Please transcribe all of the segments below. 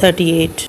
38।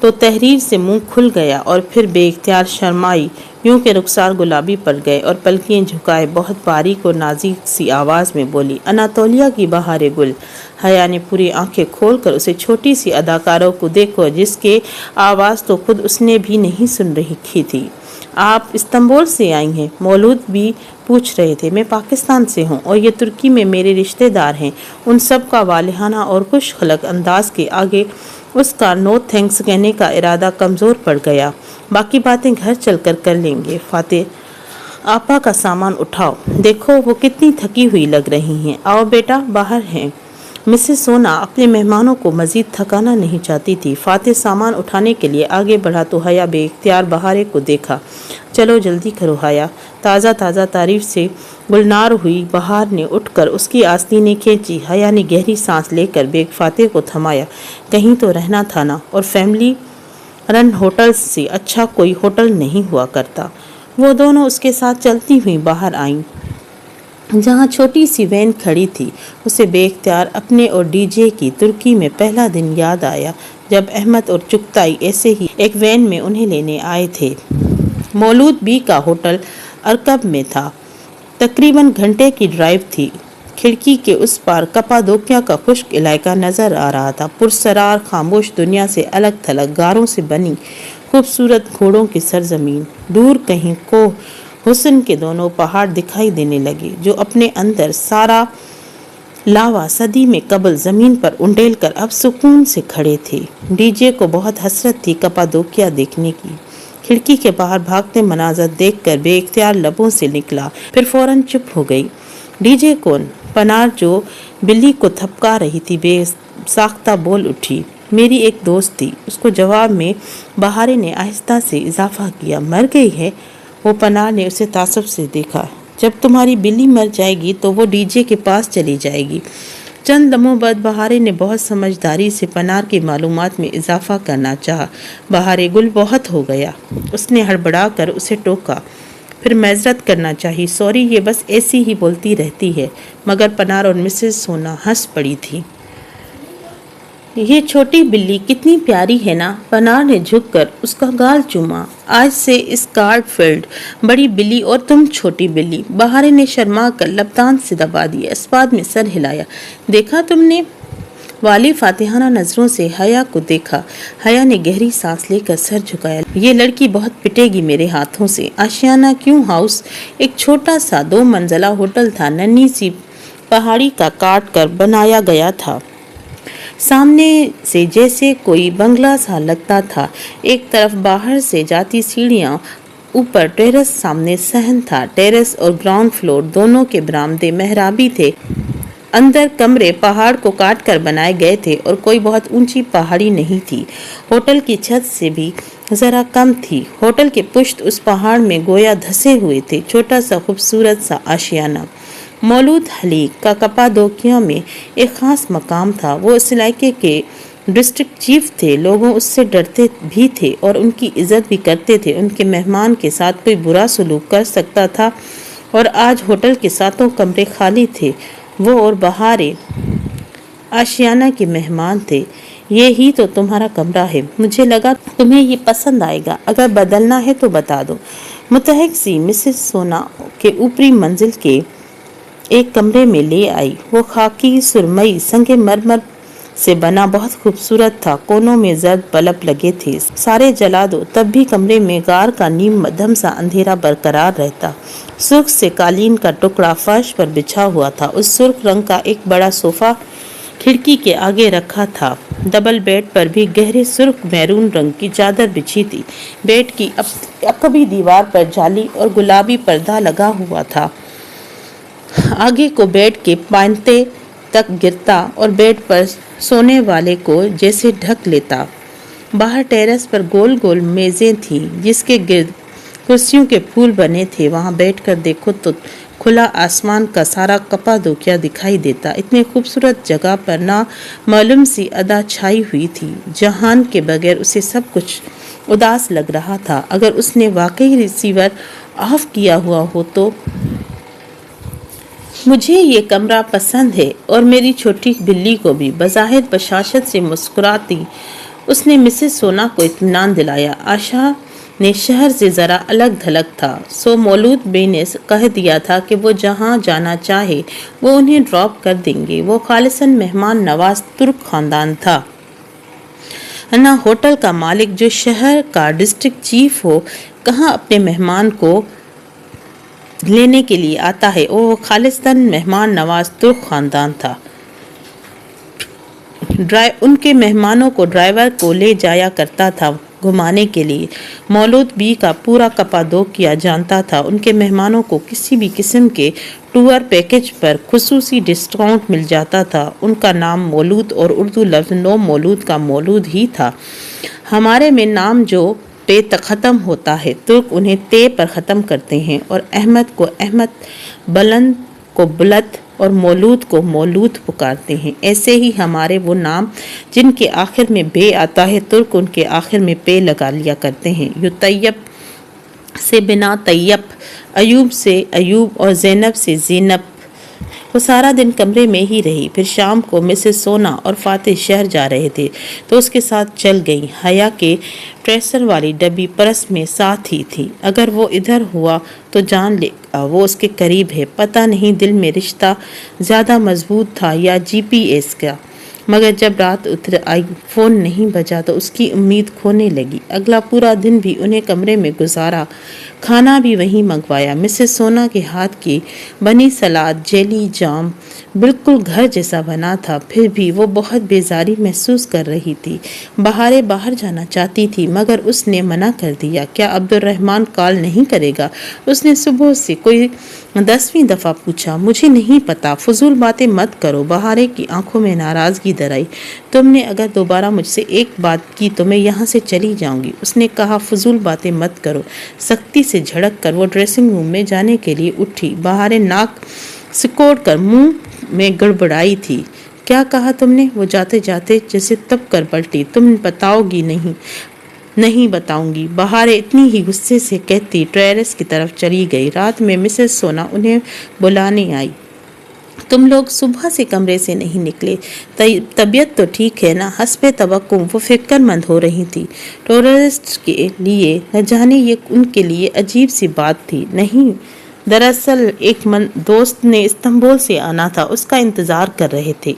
تو تحریر سے منہ کھل گیا اور پھر بے اختیار شرمائی، یوں کہ رخسار گلابی پڑ گئے اور پلکیں جھکائے بہت باریک اور نازک سی آواز میں بولی، اناتولیا کی بہار گل۔ حیا نے پوری آنکھیں کھول کر اسے چھوٹی سی اداکاروں کو دیکھا جس کے آواز تو خود اس نے بھی نہیں سن رکھی تھی۔ آپ استنبول سے آئی ہیں؟ مولود بھی پوچھ رہے تھے۔ میں پاکستان سے ہوں اور یہ ترکی میں میرے رشتہ دار ہیں۔ ان سب کا والہانہ اور خوش خلق انداز کے آگے اس کا نو تھینکس کہنے کا ارادہ کمزور پڑ گیا۔ باقی باتیں گھر چل کر لیں گے۔ فاتح آپا کا سامان اٹھاؤ، دیکھو وہ کتنی تھکی ہوئی لگ رہی ہیں۔ آؤ بیٹا، باہر ہیں۔ مسز سونا اپنے مہمانوں کو مزید تھکانا نہیں چاہتی تھی۔ فاتح سامان اٹھانے کے لیے آگے بڑھا تو حیا بے اختیار بہارے کو دیکھا۔ چلو جلدی کرو حیا۔ تازہ تازہ تعریف سے گلنار ہوئی بہار نے اٹھ کر اس کی آستینیں کھینچی۔ حیا نے گہری سانس لے کر بیگ فاتح کو تھمایا۔ کہیں تو رہنا تھا نا، اور فیملی رن ہوٹل سے اچھا کوئی ہوٹل نہیں ہوا کرتا۔ وہ دونوں اس کے ساتھ چلتی ہوئی باہر آئیں۔ جہاں چھوٹی سی وین کھڑی تھی، اسے بے اختیار اپنے اور ڈی جے کی ترکی میں پہلا دن یاد آیا جب احمد اور چغتائی ایسے ہی ایک وین میں انہیں لینے آئے تھے۔ مولود بی کا ہوٹل ارکب میں تھا۔ تقریباً گھنٹے کی ڈرائیو تھی۔ کھڑکی کے اس پار کپادوکیا کا خشک علاقہ نظر آ رہا تھا، پرسرار خاموش دنیا سے الگ تھلگ غاروں سے بنی خوبصورت گھوڑوں کی سرزمین۔ دور کہیں کوہ حسن کے دونوں پہاڑ دکھائی دینے لگے جو اپنے اندر سارا لاوا صدی میں قبل زمین پر انڈیل کر اب سکون سے کھڑے تھے۔ ڈی جے کو بہت حسرت تھی کپادوکیا دیکھنے کی۔ کھڑکی کے باہر بھاگتے مناظر دیکھ کر بے اختیار لبوں سے نکلا، پھر فوراً چپ ہو گئی۔ ڈی جے کون؟ پنار جو بلی کو تھپکا رہی تھی بے ساختہ بول اٹھی۔ میری ایک دوست تھی۔ اس کو جواب میں بہارے نے آہستہ سے اضافہ کیا۔ مر گئی ہے؟ وہ پنار نے اسے تعصب سے دیکھا۔ جب تمہاری بلی مر جائے گی تو وہ ڈی جے کے پاس چلی جائے گی۔ چند لمحوں بعد بہارے نے بہت سمجھداری سے پنار کی معلومات میں اضافہ کرنا چاہا۔ بہارے گل بہت ہو گیا۔ اس نے ہڑبڑا کر اسے ٹوکا۔ پھر معذرت کرنا چاہی، سوری، یہ بس ایسی ہی بولتی رہتی ہے۔ مگر پنار اور مسز سونا ہنس پڑی تھی۔ یہ چھوٹی بلی کتنی پیاری ہے نا؟ پنار نے جھک کر اس کا گال چوما۔ آج سے اسکارڈ فیلڈ بڑی بلی اور تم چھوٹی بلی۔ بہارے نے شرما کر لبدان سے دبا دیا، اس بات میں سر ہلایا۔ دیکھا تم نے؟ والی فاتحانہ نظروں سے حیا کو دیکھا۔ حیا نے گہری سانس لے کر سر جھکایا۔ یہ لڑکی بہت پٹے گی میرے ہاتھوں سے۔ آشیانہ کیوں ہاؤس ایک چھوٹا سا 2 منزلہ ہوٹل تھا، ننھی سی پہاڑی کا کاٹ کر بنایا گیا تھا۔ سامنے سے جیسے کوئی بنگلہ سا لگتا تھا۔ ایک طرف باہر سے جاتی سیڑھیاں، اوپر ٹیرس، سامنے صحن تھا۔ ٹیرس اور گراؤنڈ فلور دونوں کے برآمدے محرابی تھے۔ اندر کمرے پہاڑ کو کاٹ کر بنائے گئے تھے اور کوئی بہت اونچی پہاڑی نہیں تھی۔ ہوٹل کی چھت سے بھی ذرا کم تھی۔ ہوٹل کے پشت اس پہاڑ میں گویا دھسے ہوئے تھے، چھوٹا سا خوبصورت سا آشیانہ۔ مولود حلیق کا کپادوکیا میں ایک خاص مقام تھا۔ وہ اس علاقے کے ڈسٹرکٹ چیف تھے۔ لوگوں اس سے ڈرتے بھی تھے اور ان کی عزت بھی کرتے تھے۔ ان کے مہمان کے ساتھ کوئی برا سلوک کر سکتا تھا، اور آج ہوٹل کے 7 کمرے خالی تھے۔ وہ اور بہارے آشیانہ کے مہمان تھے۔ یہی تو تمہارا کمرہ ہے، مجھے لگا تمہیں یہ پسند آئے گا، اگر بدلنا ہے تو بتا دو۔ متحق سی مسز سونا کے اوپری منزل کے ایک کمرے میں لے آئی۔ وہ خاکی سرمئی سنگ مرمر سے بنا بہت خوبصورت تھا۔ کونوں میں زرد بلب لگے تھے۔ سارے جلا دو تب بھی کمرے میں غار کا نیم مدھم سا اندھیرا برقرار رہتا۔ سرخ سے قالین کا ٹکڑا فرش پر بچھا ہوا تھا۔ اس سرخ رنگ کا ایک بڑا صوفہ کھڑکی کے آگے رکھا تھا۔ ڈبل بیڈ پر بھی گہرے سرخ میرون رنگ کی چادر بچھی تھی۔ بیڈ کی عقبی دیوار پر جعلی اور گلابی پردہ لگا ہوا تھا۔ آگے کو بیڈ کے پائنتے تک گرتا اور بیڈ پر سونے والے کو جیسے ڈھک لیتا۔ باہر ٹیرس پر گول گول میزیں تھیں جس کے گرد کرسیوں کے پھول بنے تھے۔ وہاں بیٹھ کر دیکھو تو کھلا آسمان کا سارا کپادوکیا دکھائی دیتا۔ اتنی خوبصورت جگہ پر نہ معلوم سی ادا چھائی ہوئی تھی۔ جہان کے بغیر اسے سب کچھ اداس لگ رہا تھا۔ اگر اس نے واقعی ریسیور آف کیا ہوا ہو تو۔ مجھے یہ کمرہ پسند ہے اور میری چھوٹی بلی کو بھی۔ بظاہر بشاشت سے مسکراتی اس نے مسز سونا کو اطمینان دلایا۔ عائشہ نے شہر سے ذرا الگ تھلگ تھا، سو مولود بے نے کہہ دیا تھا کہ وہ جہاں جانا چاہے وہ انہیں ڈراپ کر دیں گے۔ وہ خالصاً مہمان نواز ترک خاندان تھا، نہ ہوٹل کا مالک جو شہر کا ڈسٹرکٹ چیف ہو کہاں اپنے مہمان کو لینے کے لیے آتا ہے۔ وہ خالصاً مہمان نواز ترک خاندان تھا۔ ان کے مہمانوں کو ڈرائیور کو لے جایا کرتا تھا گھمانے کے لیے۔ مولود بی کا پورا کپادوکیا جانتا تھا۔ ان کے مہمانوں کو کسی بھی قسم کے ٹور پیکج پر خصوصی ڈسکاؤنٹ مل جاتا تھا۔ ان کا نام مولود اور اردو لفظ نو مولود کا مولود ہی تھا۔ ہمارے میں نام جو پہ تک ختم ہوتا ہے، ترک انہیں تے پر ختم کرتے ہیں، اور احمد کو احمد، بلند کو بلت اور مولود کو مولود پکارتے ہیں۔ ایسے ہی ہمارے وہ نام جن کے آخر میں بے آتا ہے، ترک ان کے آخر میں پے لگا لیا کرتے ہیں۔ یو طیب سے بنا طیب، ایوب سے ایوب اور زینب سے زینب۔ وہ سارا دن کمرے میں ہی رہی، پھر شام کو مسز سونا اور فاتح شہر جا رہے تھے تو اس کے ساتھ چل گئی۔ حیا کے ٹریسر والی ڈبی پرس میں ساتھ ہی تھی۔ اگر وہ ادھر ہوا تو جان لے گا وہ اس کے قریب ہے۔ پتہ نہیں دل میں رشتہ زیادہ مضبوط تھا یا جی پی ایس کا، مگر جب رات اتر آئی فون نہیں بجا تو اس کی امید کھونے لگی۔ اگلا پورا دن بھی انہیں کمرے میں گزارا، کھانا بھی وہیں منگوایا۔ مسز سونا کے ہاتھ کی بنی سلاد، جیلی، جام بالکل گھر جیسا بنا تھا، پھر بھی وہ بہت بیزاری محسوس کر رہی تھی۔ بہارے باہر جانا چاہتی تھی مگر اس نے منع کر دیا۔ کیا عبد الرحمن کال نہیں کرے گا؟ اس نے صبح سے کوئی 10ویں دفعہ پوچھا۔ مجھے نہیں پتا، فضول باتیں مت کرو۔ بہارے کی آنکھوں میں ناراضگی در آئی۔ تم نے اگر دوبارہ مجھ سے ایک بات کی تو میں یہاں سے چلی جاؤں گی۔ اس نے کہا فضول باتیں مت کرو۔ سختی سے جھڑک کر وہ ڈریسنگ روم میں جانے کے لیے اٹھی۔ بہارے ناک سکوڑ کر منہ میں گڑبڑائی تھی۔ کیا کہا تم نے؟ وہ جاتے جاتے جیسے تپ کر پلٹی۔ تم بتاؤ گی نہیں؟ نہیں بتاؤں گی، بہارے اتنی ہی غصے سے کہتی ٹیرس کی طرف چلی گئی۔ رات میں مسز سونا انہیں بلانے آئی۔ تم لوگ صبح سے کمرے سے نہیں نکلے، طبیعت تو ٹھیک ہے نا؟ حسب توقع وہ فکر مند ہو رہی تھی۔ ٹورسٹ کے لیے نہ جانے یہ ان کے لیے عجیب سی بات تھی۔ نہیں، دراصل ایک دوست نے استنبول سے آنا تھا، اس کا انتظار کر رہے تھے۔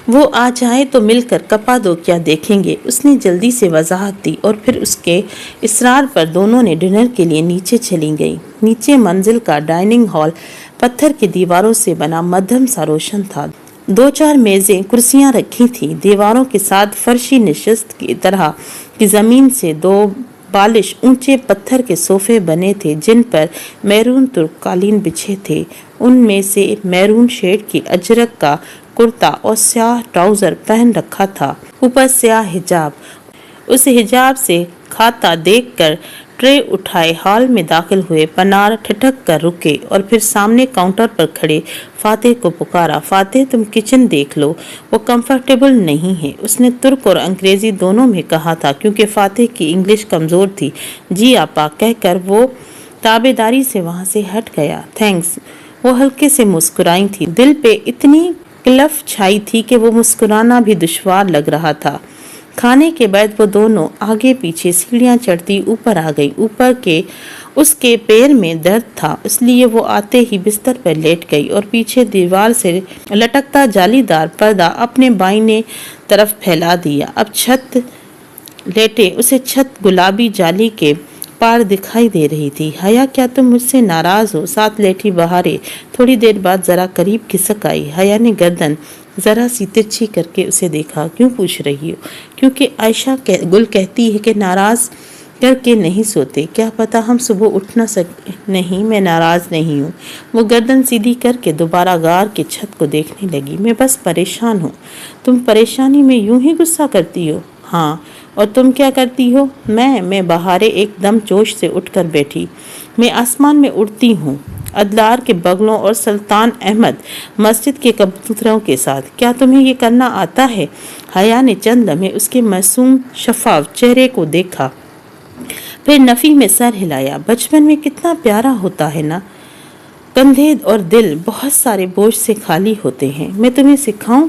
وہ آ جائے تو مل کر کپادوکیا دیکھیں گے۔ اس نے جلدی سے وضاحت دی اور پھر اس کے اصرار پر دونوں نے ڈنر کے لیے نیچے چلی گئیں۔ نیچے منزل کا ڈائننگ ہال پتھر کی دیواروں سے بنا مدھم سا روشن تھا۔ 2-4 میزیں کرسیاں رکھی تھیں۔ دیواروں کے ساتھ فرشی نشست کی طرح کی زمین سے 2 بالش اونچے پتھر کے صوفے بنے تھے جن پر میرون ترک قالین بچھے تھے۔ ان میں سے میرون شیڈ کی اجرک کا کرتا اور سیاہ ٹراؤزر پہن رکھا تھا، اوپر سیاہ حجاب۔ اس حجاب سے کھاتا دیکھ کر ٹرے اٹھائے ہال میں داخل ہوئے۔ پنار ٹھٹک کر رکے اور پھر سامنے کاؤنٹر پر کھڑے فاتح کو پکارا۔ فاتح تم کچن دیکھ لو، وہ کمفرٹیبل نہیں ہے، اس نے ترک اور انگریزی دونوں میں کہا تھا کیونکہ فاتح کی انگلش کمزور تھی۔ جی آپا کہہ کر وہ تابیداری سے وہاں سے ہٹ گیا۔ تھینکس، وہ ہلکے سے مسکرائی تھی۔ دل پہ اتنی کلف چھائی تھی کہ وہ مسکرانا بھی دشوار لگ رہا تھا۔ کھانے کے بعد وہ دونوں آگے پیچھے سیڑھیاں چڑھتی اوپر آ گئی۔ اوپر کے اس کے پیر میں درد تھا، اس لیے وہ آتے ہی بستر پر لیٹ گئی اور پیچھے دیوار سے لٹکتا جالی دار پردہ اپنے بائیں طرف پھیلا دیا۔ اب چھت لیٹے اسے چھت گلابی جالی کے پار دکھائی دے رہی تھی۔ حیا کیا تم مجھ سے ناراض ہو؟ ساتھ لیٹی بہارے تھوڑی دیر بعد ذرا قریب کھسک آئی۔ حیا نے گردن ذرا سی ترچھی کر کے اسے دیکھا۔ کیوں پوچھ رہی ہو؟ کیونکہ عائشہ گل کہتی ہے کہ ناراض کر کے نہیں سوتے، کیا پتا ہم صبح اٹھ نہ سکیں۔ نہیں، میں ناراض نہیں ہوں۔ وہ گردن سیدھی کر کے دوبارہ غار کے چھت کو دیکھنے لگی۔ میں بس پریشان ہوں۔ تم پریشانی میں یوں ہی غصہ کرتی ہو؟ ہاں، اور تم کیا کرتی ہو؟ میں بہارے ایک دم جوش سے اٹھ کر بیٹھی۔ میں آسمان میں اڑتی ہوں، ادلار کے بگلوں اور سلطان احمد مسجد کے کبوتروں کے ساتھ۔ کیا تمہیں یہ کرنا آتا ہے؟ حیا نے چند لمحے اس کے معصوم شفاف چہرے کو دیکھا، پھر نفی میں سر ہلایا۔ بچپن میں کتنا پیارا ہوتا ہے نا؟ کندھے اور دل بہت سارے بوجھ سے خالی ہوتے ہیں۔ میں تمہیں سکھاؤں؟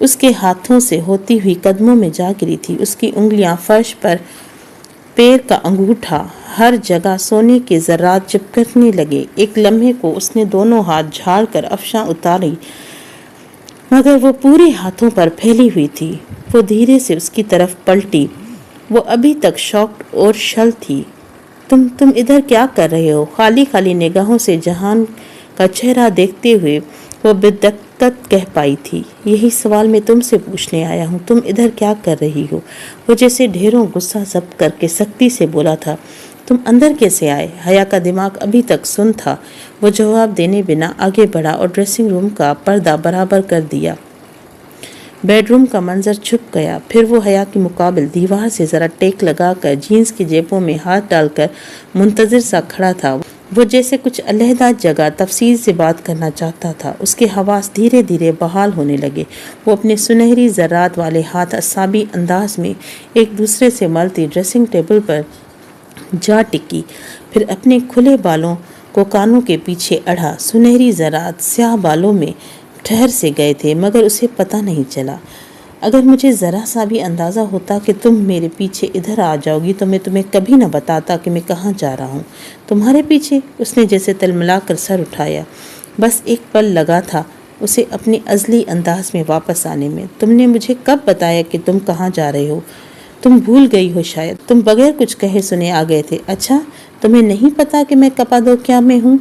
اس کے ہاتھوں سے ہوتی ہوئی قدموں میں جا گری تھی۔ اس کی انگلیاں فرش پر، پیر کا انگوٹھا، ہر جگہ سونے کے ذرات چپکنے لگے۔ ایک لمحے کو اس نے دونوں ہاتھ جھاڑ کر افشاں اتاری، مگر وہ پورے ہاتھوں پر پھیلی ہوئی تھی۔ وہ دھیرے سے اس کی طرف پلٹی۔ وہ ابھی تک شاکڈ اور شل تھی۔ تم ادھر کیا کر رہے ہو؟ خالی خالی نگاہوں سے جہان کا چہرہ دیکھتے ہوئے وہ بدقت کہہ پائی تھی، یہی سوال میں تم سے پوچھنے آیا ہوں، تم ادھر کیا کر رہی ہو؟ وہ جیسے ڈھیروں غصہ ضبط کر کے سختی سے بولا تھا، تم اندر کیسے آئے؟ حیا کا دماغ ابھی تک سن تھا۔ وہ جواب دینے بنا آگے بڑھا اور ڈریسنگ روم کا پردہ برابر کر دیا۔ بیڈ روم کا منظر چھپ گیا۔ پھر وہ حیا کے مقابل دیوار سے ذرا ٹیک لگا کر جینس کی جیبوں میں ہاتھ ڈال کر منتظر سا کھڑا تھا۔ وہ جیسے کچھ علیحدہ جگہ تفصیل سے بات کرنا چاہتا تھا۔ اس کے حواس دھیرے دھیرے بحال ہونے لگے۔ وہ اپنے سنہری ذرات والے ہاتھ اعصابی انداز میں ایک دوسرے سے ملتی ڈریسنگ ٹیبل پر جا ٹکی، پھر اپنے کھلے بالوں کو کانوں کے پیچھے اڑا۔ سنہری ذرات سیاہ بالوں میں ٹھہر سے گئے تھے، مگر اسے پتہ نہیں چلا۔ اگر مجھے ذرا سا بھی اندازہ ہوتا کہ تم میرے پیچھے ادھر آ جاؤ گی تو میں تمہیں کبھی نہ بتاتا کہ میں کہاں جا رہا ہوں۔ تمہارے پیچھے؟ اس نے جیسے تلملا کر سر اٹھایا۔ بس ایک پل لگا تھا اسے اپنے ازلی انداز میں واپس آنے میں۔ تم نے مجھے کب بتایا کہ تم کہاں جا رہے ہو؟ تم بھول گئی ہو شاید، تم بغیر کچھ کہے سنے آ گئے تھے۔ اچھا، تمہیں نہیں پتا کہ میں کپادوکیا میں ہوں؟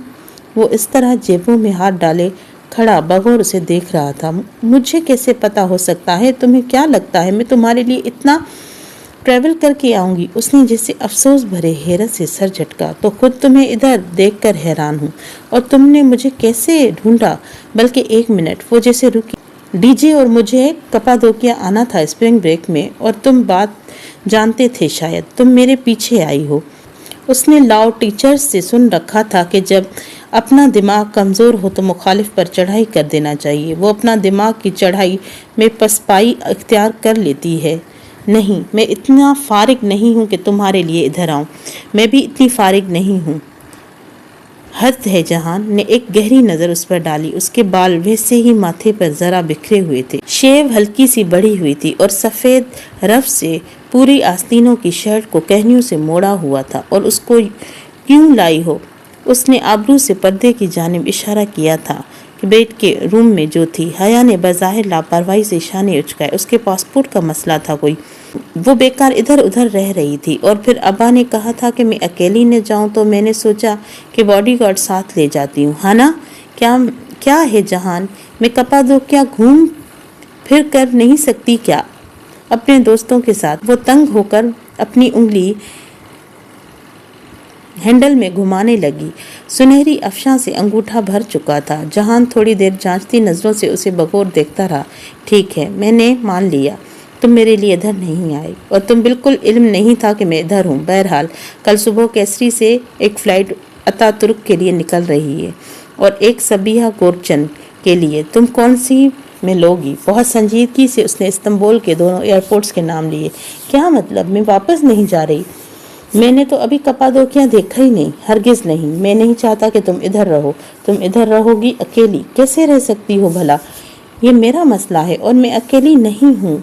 وہ اس طرح جیبوں میں ہاتھ ڈالے کھڑا بغور اسے دیکھ رہا تھا۔ مجھے کیسے پتا ہو سکتا ہے؟ تمہیں کیا لگتا ہے میں تمہارے لیے اتنا ٹریول کر کے آؤں گی؟ اس نے جیسے افسوس بھرے حیرت سے سر جھٹکا۔ تو خود تمہیں ادھر دیکھ کر حیران ہوں۔ اور تم نے مجھے کیسے ڈھونڈا؟ بلکہ ایک منٹ، وہ جیسے رکی۔ ڈی جے اور مجھے کپادوکیا آنا تھا اسپرنگ بریک میں، اور تم بات جانتے تھے شاید، تم میرے پیچھے آئی ہو۔ اس نے لاؤ ٹیچرز سے سن رکھا تھا کہ جب اپنا دماغ کمزور ہو تو مخالف پر چڑھائی کر دینا چاہیے۔ وہ اپنا دماغ کی چڑھائی میں پسپائی اختیار کر لیتی ہے۔ نہیں، میں اتنا فارغ نہیں ہوں کہ تمہارے لیے ادھر آؤں۔ میں بھی اتنی فارغ نہیں ہوں۔ حد ہے۔ جہان نے ایک گہری نظر اس پر ڈالی۔ اس کے بال ویسے ہی ماتھے پر ذرا بکھرے ہوئے تھے، شیو ہلکی سی بڑھی ہوئی تھی، اور سفید رف سے پوری آستینوں کی شرٹ کو کہنیوں سے موڑا ہوا تھا۔ اور اس کو کیوں لائی ہو؟ اس نے آبرو سے پردے کی جانب اشارہ کیا تھا کہ بیڈ کے روم میں جو تھی۔ حیا نے بظاہر لاپرواہی سے شانے اچکائے۔ اس کے پاسپورٹ کا مسئلہ تھا کوئی، وہ بیکار ادھر ادھر رہ رہی تھی۔ اور پھر ابا نے کہا تھا کہ میں اکیلی نہ جاؤں تو میں نے سوچا کہ باڈی گارڈ ساتھ لے جاتی ہوں، ہے نا؟ کیا ہے جہان، میں کپادوکیا گھوم پھر کر نہیں سکتی کیا اپنے دوستوں کے ساتھ؟ وہ تنگ ہو کر اپنی انگلی ہینڈل میں گھمانے لگی۔ سنہری افشاں سے انگوٹھا بھر چکا تھا۔ جہان تھوڑی دیر جانچتی نظروں سے اسے بغور دیکھتا رہا۔ ٹھیک ہے، میں نے مان لیا، تم میرے لیے ادھر نہیں آئی، اور تم بالکل علم نہیں تھا کہ میں ادھر ہوں۔ بہرحال کل صبح کیسری سے ایک فلائٹ اتا ترک کے لیے نکل رہی ہے، اور ایک سبیہ گورچن کے لیے۔ تم کون سی میں لوگی؟ بہت سنجیدگی سے اس نے استنبول کے دونوں ایئرپورٹس کے نام لیے۔ کیا مطلب؟ میں واپس نہیں جا رہی؟ میں نے تو ابھی کپادوکیا دیکھا ہی نہیں۔ ہرگز نہیں، میں نہیں چاہتا کہ تم ادھر رہو۔ تم ادھر رہو گی اکیلی؟ کیسے رہ سکتی ہو بھلا؟ یہ میرا مسئلہ ہے، اور میں اکیلی نہیں ہوں،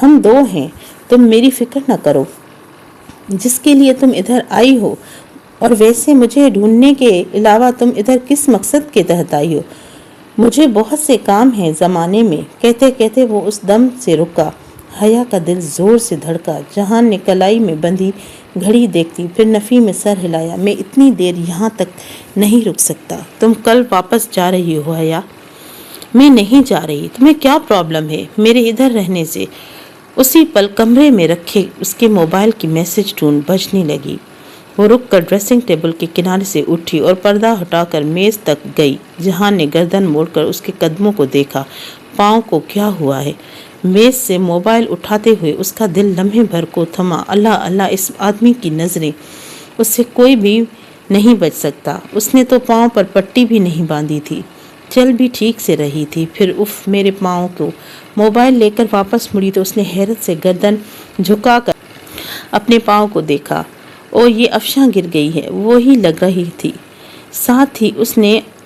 ہم دو ہیں۔ تم میری فکر نہ کرو جس کے لیے تم ادھر آئی ہو۔ اور ویسے مجھے ڈھونڈنے کے علاوہ تم ادھر کس مقصد کے تحت آئی ہو؟ مجھے بہت سے کام ہیں زمانے میں۔ کہتے کہتے وہ اس دم سے رکا۔ حیا کا دل زور سے دھڑکا۔ جہان نے کلائی میں بندھی گھڑی دیکھتی، پھر نفی میں سر ہلایا۔ میں اتنی دیر یہاں تک نہیں رک سکتا۔ تم کل واپس جا رہی ہو حیا؟ میں نہیں جا رہی۔ تمہیں کیا پرابلم ہے میرے ادھر رہنے سے؟ اسی پل کمرے میں رکھے اس کے موبائل کی میسج ٹون بجنے لگی۔ وہ رک کر ڈریسنگ ٹیبل کے کنارے سے اٹھی اور پردہ ہٹا کر میز تک گئی۔ جہان نے گردن موڑ کر اس کے قدموں کو دیکھا۔ پاؤں کو کیا ہوا ہے؟ میز سے موبائل اٹھاتے ہوئے اس کا دل لمحے بھر کو تھما۔ اللہ اللہ، اس آدمی کی نظریں، اس سے کوئی بھی نہیں بچ سکتا۔ اس نے تو پاؤں پر پٹی بھی نہیں باندھی تھی، چل بھی ٹھیک سے رہی تھی۔ پھر اف میرے پاؤں کو۔ موبائل لے کر واپس مڑی تو اس نے حیرت سے گردن جھکا کر اپنے پاؤں کو دیکھا۔ او، یہ افشاں گر گئی ہے، وہی لگ رہی تھی۔ ساتھ ہی اس نے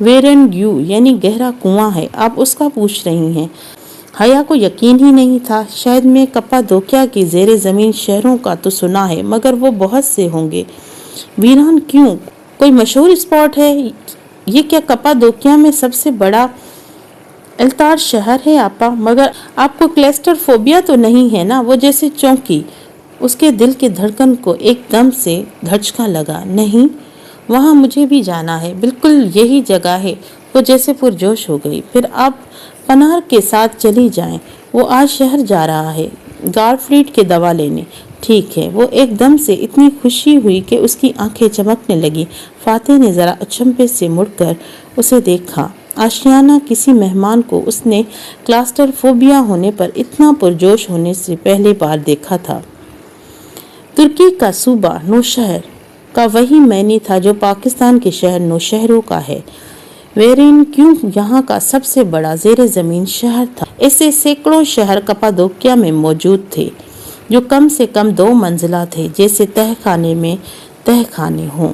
ویرن گیو یعنی گہرا کنواں ہے، آپ اس کا پوچھ رہی ہیں۔ حیا کو یقین ہی نہیں تھا۔ شاید میں کپادوکیا کے زیر زمین شہروں کا تو سنا ہے، مگر وہ بہت سے ہوں گے۔ ویران کیوں؟ کوئی مشہور اسپاٹ ہے؟ یہ کیا کپادوکیا میں سب سے بڑا التار شہر ہے آپا؟ مگر آپ کو کلیسٹر فوبیا تو نہیں ہے نا؟ وہ جیسے چونکی، اس کے دل کے دھڑکن کو ایک دم سے دھچکا لگا۔ نہیں، وہاں مجھے بھی جانا ہے، بالکل یہی جگہ ہے۔ وہ جیسے پرجوش ہو گئی۔ پھر آپ پنار کے ساتھ چلی جائیں، وہ آج شہر جا رہا ہے گارفریڈ کے دوا لینے۔ ٹھیک ہے۔ وہ ایک دم سے اتنی خوشی ہوئی کہ اس کی آنکھیں چمکنے لگی۔ فاتح نے ذرا اچنبھے سے مڑ کر اسے دیکھا۔ آشیانہ کسی مہمان کو اس نے کلاسٹر فوبیا ہونے پر اتنا پرجوش ہونے سے پہلی بار دیکھا تھا۔ ترکی کا صوبہ نوشہر کا وہی معنی تھا جو پاکستان کے شہر نوشہروں کا ہے۔ ویرین کیوں یہاں کا سب سے بڑا زیر زمین شہر تھا۔ ایسے سینکڑوں شہر کپادوکیا میں موجود تھے جو کم سے کم 2 منزلہ تھے، جیسے تہہ خانے میں تہہ خانے ہوں۔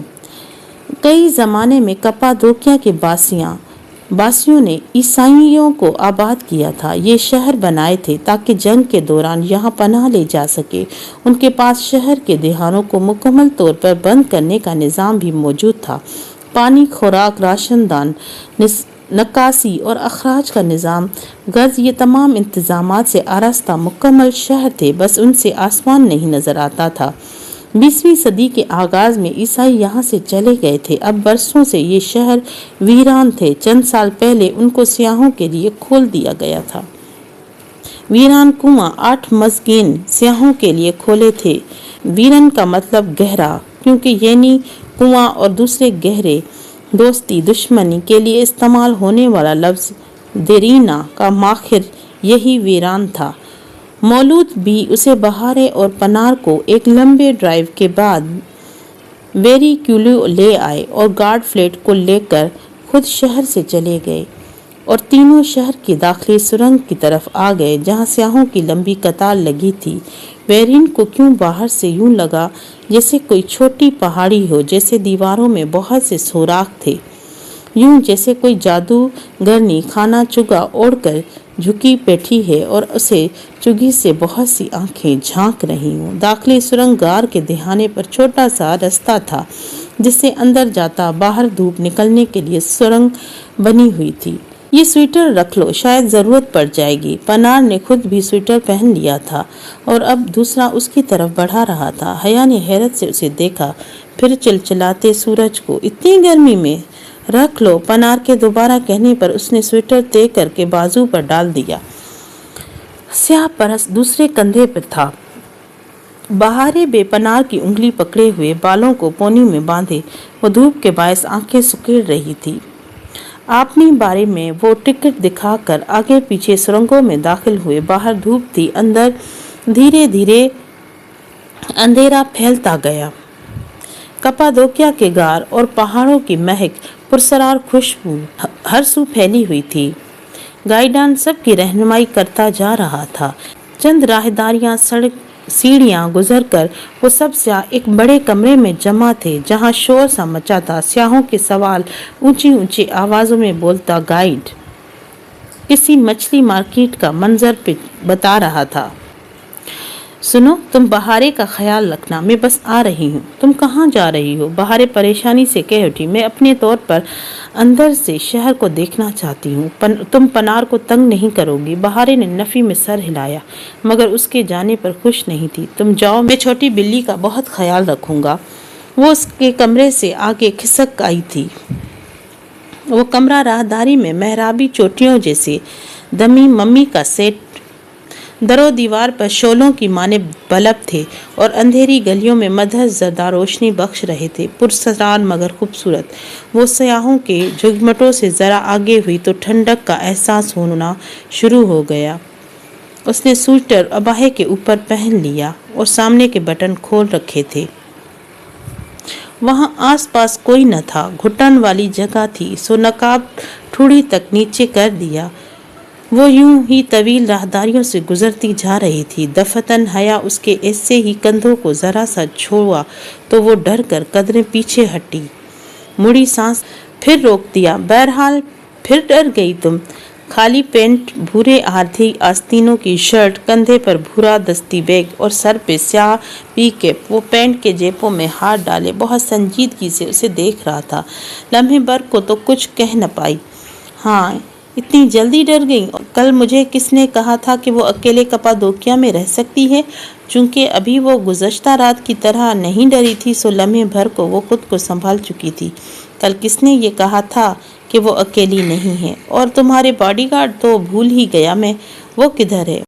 کئی زمانے میں کپادوکیا کے باسیوں نے عیسائیوں کو آباد کیا تھا۔ یہ شہر بنائے تھے تاکہ جنگ کے دوران یہاں پناہ لے جا سکے۔ ان کے پاس شہر کے دہانوں کو مکمل طور پر بند کرنے کا نظام بھی موجود تھا۔ پانی، خوراک، راشن دان، نکاسی اور اخراج کا نظام، غرض یہ تمام انتظامات سے آراستہ مکمل شہر تھے، بس ان سے آسمان نہیں نظر آتا تھا۔ 20ویں صدی کے آغاز میں عیسائی یہاں سے چلے گئے تھے۔ اب برسوں سے یہ شہر ویران تھے۔ چند سال پہلے ان کو سیاحوں کے لیے کھول دیا گیا تھا۔ ویران کنواں 8 مزگین سیاحوں کے لیے کھولے تھے۔ ویرن کا مطلب گہرا، کیونکہ یعنی کنواں اور دوسرے گہرے، دوستی، دشمنی کے لیے استعمال ہونے والا لفظ دیرینا کا ماخر یہی ویران تھا۔ مولود بھی اسے بہارے اور پنار کو ایک لمبے ڈرائیو کے بعد ویری کیولو لے آئے اور گارڈ فلیٹ کو لے کر خود شہر سے چلے گئے اور تینوں شہر کی داخلی سرنگ کی طرف آ گئے جہاں سیاحوں کی لمبی قطار لگی تھی۔ ویرین کو کیوں باہر سے یوں لگا جیسے کوئی چھوٹی پہاڑی ہو، جیسے دیواروں میں بہت سے سوراخ تھے، یوں جیسے کوئی جادوگرنی کھانا چگا اوڑھ کر جھکی بیٹھی ہے اور اسے چگی سے بہت سی آنکھیں جھانک رہی ہوں۔ داخلی سرنگ غار کے دہانے پر چھوٹا سا رستہ تھا جس سے اندر جاتا باہر دھوپ نکلنے کے لیے سرنگ بنی ہوئی تھی۔ یہ سویٹر رکھ لو، شاید ضرورت پڑ جائے گی۔ پنار نے خود بھی سویٹر پہن لیا تھا اور اب دوسرا اس کی طرف بڑھا رہا تھا۔ حیا نے حیرت سے اسے دیکھا، پھر چلچلاتے سورج کو۔ اتنی گرمی میں؟ رکھ لو، پنار کے دوبارہ کہنے پر اس نے سویٹر طے کر کے بازو پر ڈال دیا۔ سیاہ پرس دوسرے کندھے پر تھا۔ بہارے بے پنار کی انگلی پکڑے ہوئے بالوں کو پونی میں باندھے وہ دھوپ کے باعث آنکھیں سکیڑ رہی تھی۔ اپنی باری میں وہ ٹکٹ دکھا کر آگے پیچھے سرنگوں میں داخل ہوئے۔ باہر دھوپ تھی، اندر دھیرے دھیرے اندھیرا پھیلتا گیا۔ کپادوکیا کے غار اور پہاڑوں کی مہک، پرسرار خوشبو ہر سو پھیلی ہوئی تھی۔ گائیڈان سب کی رہنمائی کرتا جا رہا تھا۔ چند راہداریاں سیڑھیاں گزر کر وہ سب سیاح ایک بڑے کمرے میں جمع تھے جہاں شور سا مچا تھا۔ سیاحوں کے سوال اونچی اونچی آوازوں میں بولتا گائیڈ کسی مچھلی مارکیٹ کا منظر بتا رہا تھا۔ سنو، تم بہارے کا خیال رکھنا، میں بس آ رہی ہوں۔ تم کہاں جا رہی ہو؟ بہارے پریشانی سے کہہ اٹھی۔ میں اپنے طور پر اندر سے شہر کو دیکھنا چاہتی ہوں۔ تم پنار کو تنگ نہیں کرو گی؟ بہارے نے نفی میں سر ہلایا، مگر اس کے جانے پر خوش نہیں تھی۔ تم جاؤ، میں چھوٹی بلی کا بہت خیال رکھوں گا۔ وہ اس کے کمرے سے آگے کھسک آئی تھی۔ وہ کمرہ راہداری میں محرابی چوٹیوں جیسے دمی ممی کا سیٹ، در و دیوار پر شولوں کی مانند بلب تھے اور اندھیری گلیوں میں مدھر زردہ روشنی بخش رہے تھے، پرسرار مگر خوبصورت۔ وہ سیاحوں کے جھگمٹوں سے ذرا آگے ہوئی تو ٹھنڈک کا احساس ہونا شروع ہو گیا۔ اس نے سویٹر اباہے کے اوپر پہن لیا اور سامنے کے بٹن کھول رکھے تھے۔ وہاں آس پاس کوئی نہ تھا، گھٹن والی جگہ تھی، سو نقاب ٹھوڑی تک نیچے کر دیا۔ وہ یوں ہی طویل راہداریوں سے گزرتی جا رہی تھی۔ دفعتاً حیا اس کے ایسے ہی کندھوں کو ذرا سا چھوا تو وہ ڈر کر قدرے پیچھے ہٹی، مڑی سانس پھر روک دیا۔ بہرحال پھر ڈر گئی تم۔ خالی پینٹ، بھورے آدھی آستینوں کی شرٹ، کندھے پر بھورا دستی بیگ اور سر پہ سیاہ پی کیپ۔ وہ پینٹ کے جیبوں میں ہاتھ ڈالے بہت سنجیدگی سے اسے دیکھ رہا تھا۔ لمحے بھر کو تو کچھ کہہ نہ پائی۔ ہاں، اتنی جلدی ڈر گئی؟ کل مجھے کس نے کہا تھا کہ وہ اکیلے کپادوکیا میں رہ سکتی ہے؟ چونکہ ابھی وہ گزشتہ رات کی طرح نہیں ڈری تھی، سو لمحے بھر کو وہ خود کو سنبھال چکی تھی۔ کل کس نے یہ کہا تھا کہ وہ اکیلی نہیں ہے؟ اور تمہارے باڈی گارڈ تو بھول ہی گیا میں، وہ کدھر ہے؟